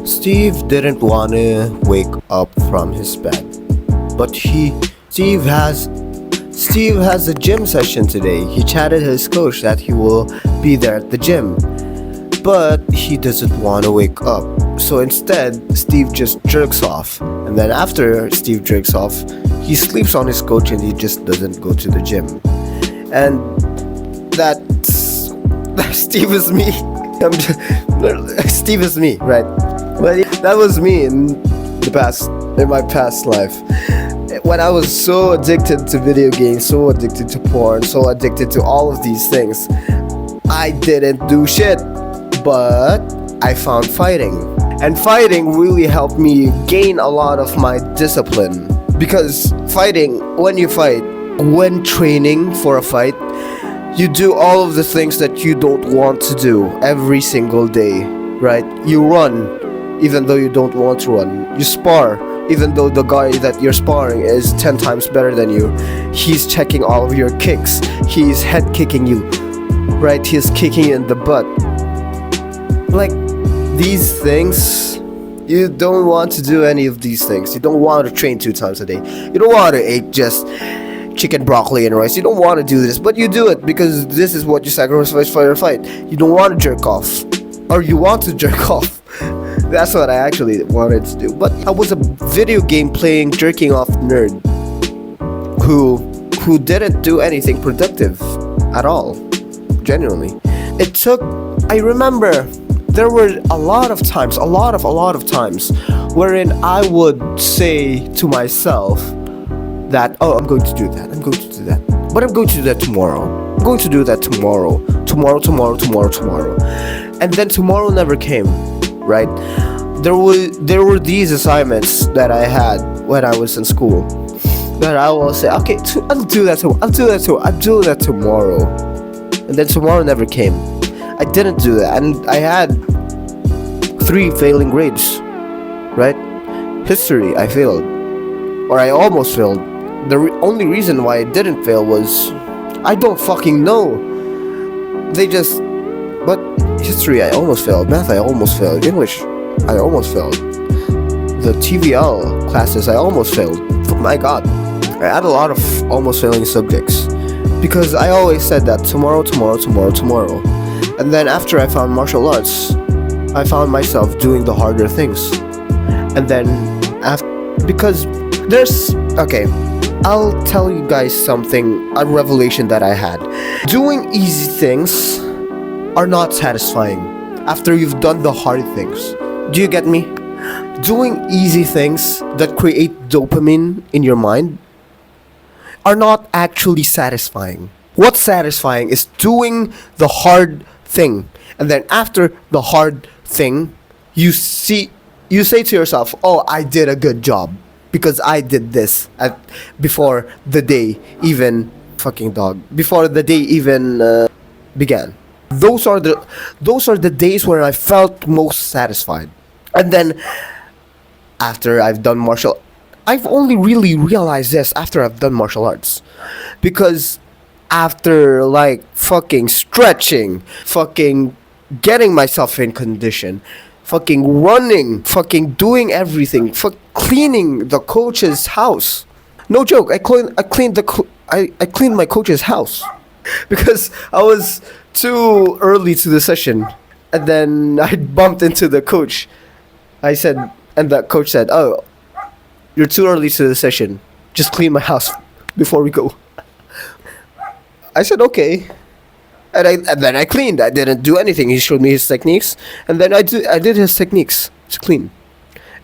Steve didn't want to wake up from his bed, but Steve has a gym session today. He chatted his coach that he will be there at the gym, but he doesn't want to wake up. So instead, Steve just jerks off. And then after Steve jerks off, he sleeps on his couch and he just doesn't go to the gym. And that's Steve is me. Steve is me, right? But that was me in my past life. When I was so addicted to video games, so addicted to porn, so addicted to all of these things, I didn't do shit. But I found fighting. And fighting really helped me gain a lot of my discipline. Because when training for a fight, you do all of the things that you don't want to do every single day, right? You run, even though you don't want to run. You spar, even though the guy that you're sparring is 10 times better than you. He's checking all of your kicks. He's head kicking you, right? He's kicking you in the butt. Like, these things, you don't want to do any of these things. You don't want to train 2 times a day. You don't want to eat just chicken, broccoli, and rice. You don't want to do this, but you do it because this is what you sacrifice for your fight. You don't want to jerk off, or you want to jerk off. That's what I actually wanted to do. But I was a video game playing jerking off nerd who didn't do anything productive at all. Genuinely, I remember there were a lot of times wherein I would say to myself that, oh, I'm going to do that, but I'm going to do that tomorrow. I'm going to do that tomorrow. And then tomorrow never came, right? There were these assignments that I had when I was in school that I will say, okay, I'll do that tomorrow. And then tomorrow never came. I didn't do that, and I had 3 failing grades, right? History, I failed, or I almost failed. The only reason why I didn't fail was I don't fucking know. But history, I almost failed. Math, I almost failed. English, I almost failed. The TVL classes, I almost failed. My God, I had a lot of almost failing subjects because I always said that tomorrow. And then after I found martial arts, I found myself doing the harder things. And then because I'll tell you guys something, a revelation that I had. Doing easy things are not satisfying after you've done the hard things. Do you get me? Doing easy things that create dopamine in your mind are not actually satisfying. What's satisfying is doing the hard thing, and then after the hard thing, you say to yourself, "Oh, I did a good job because I did this before the day even began." Those are the days where I felt most satisfied. And then after I've only really realized this after I've done martial arts, because after like fucking stretching, fucking getting myself in condition, fucking running, fucking doing everything, cleaning the coach's house. No joke, I cleaned my coach's house because I was too early to the session, and then I bumped into the coach. And the coach said, "Oh, you're too early to the session. Just clean my house before we go." I said, "Okay." And then I cleaned. I didn't do anything. He showed me his techniques, and then I did his techniques to clean.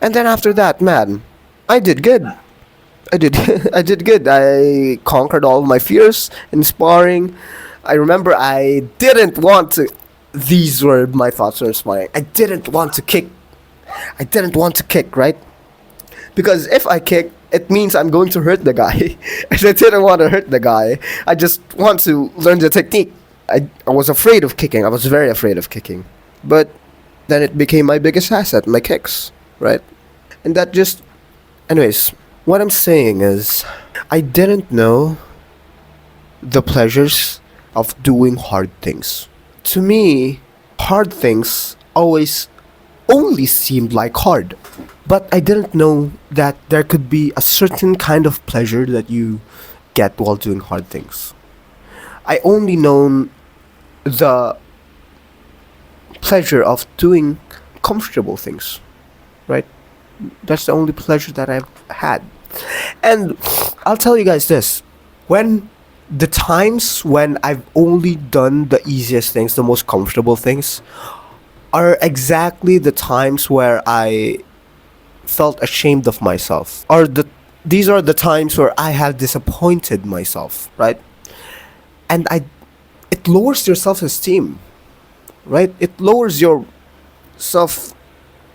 And then after that, man, I did good. I did good. I conquered all of my fears in sparring. I remember I didn't want to. These were my thoughts when sparring. I didn't want to kick, right? Because if I kick, it means I'm going to hurt the guy. And I didn't want to hurt the guy. I just want to learn the technique. I was afraid of kicking. I was very afraid of kicking. But then it became my biggest asset, my kicks, right? And that just... Anyways, what I'm saying is, I didn't know the pleasures of doing hard things. To me, hard things always only seemed like hard. But I didn't know that there could be a certain kind of pleasure that you get while doing hard things. I only known the pleasure of doing comfortable things, right? That's the only pleasure that I've had. And I'll tell you guys this, when the times when I've only done the easiest things, the most comfortable things, are exactly the times where I felt ashamed of myself. Or these are the times where I have disappointed myself, right? And I it lowers your self-esteem, right? It lowers your self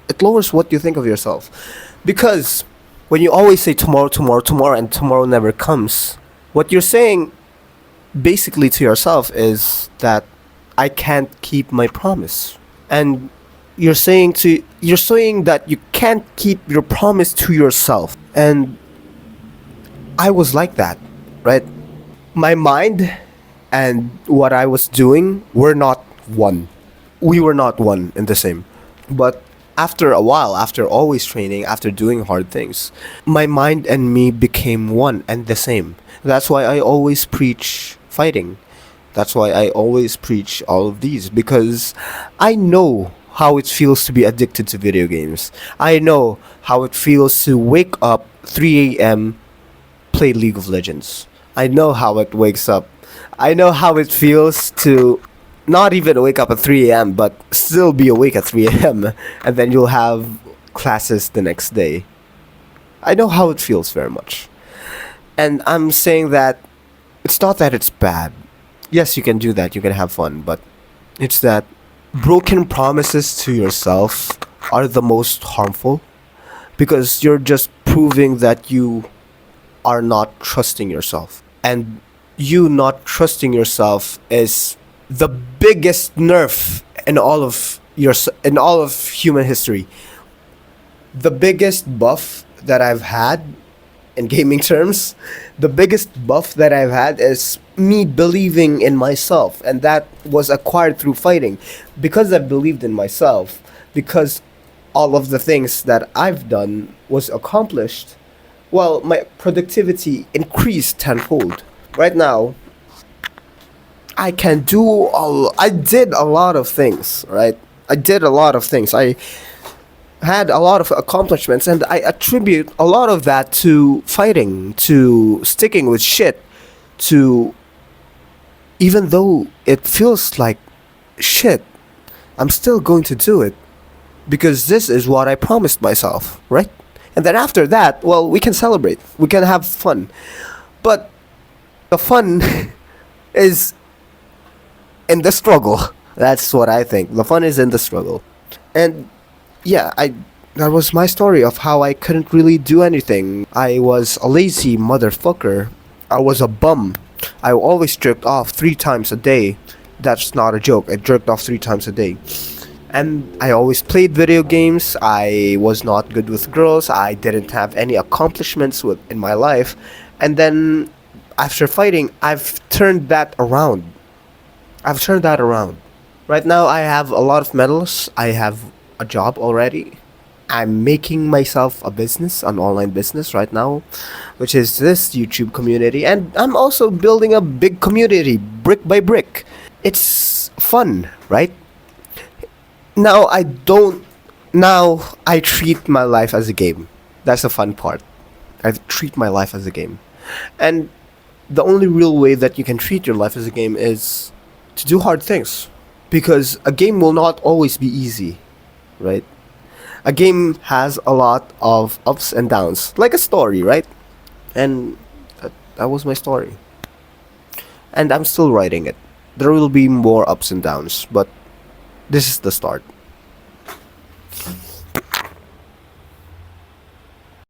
it lowers what you think of yourself. Because when you always say tomorrow, tomorrow, tomorrow, and tomorrow never comes, what you're saying basically to yourself is that I can't keep my promise. And you're saying that you can't keep your promise to yourself. And I was like that, right? My mind and what I was doing were not one. We were not one and the same. But after a while, after always training, after doing hard things, my mind and me became one and the same. That's why I always preach fighting. That's why I always preach all of these, because I know how it feels to be addicted to video games. I know how it feels to wake up 3 a.m., play League of Legends. I know how it wakes up. I know how it feels to not even wake up at 3 a.m., but still be awake at 3 a.m., and then you'll have classes the next day. I know how it feels very much. And I'm saying that it's not that it's bad. Yes, you can do that, you can have fun, but it's that broken promises to yourself are the most harmful, because you're just proving that you are not trusting yourself. And you not trusting yourself is the biggest nerf in all of human history. The biggest buff that I've had in gaming terms, the biggest buff that I've had is me believing in myself, and that was acquired through fighting. Because I believed in myself, because all of the things that I've done was accomplished, well, my productivity increased tenfold. Right now, I did a lot of things, right? I did a lot of things. I had a lot of accomplishments, and I attribute a lot of that to fighting, to sticking with shit, to even though it feels like shit, I'm still going to do it because this is what I promised myself, right? And then after that, well, we can celebrate, we can have fun. But the fun is in the struggle. That's what I think. The fun is in the struggle. And yeah, I that was my story of how I couldn't really do anything. I was a lazy motherfucker. I was a bum. I always jerked off 3 times a day. That's not a joke. I jerked off 3 times a day. And I always played video games. I was not good with girls. I didn't have any accomplishments in my life. And then after fighting, I've turned that around. Right now, I have a lot of medals. I have a job already. I'm making myself a business, an online business right now, which is this YouTube community. And I'm also building a big community, brick by brick. It's fun, right? Now I treat my life as a game. That's the fun part. I treat my life as a game. And the only real way that you can treat your life as a game is to do hard things. Because a game will not always be easy, right? A game has a lot of ups and downs, like a story, right? And that was my story. And I'm still writing it. There will be more ups and downs, but this is the start.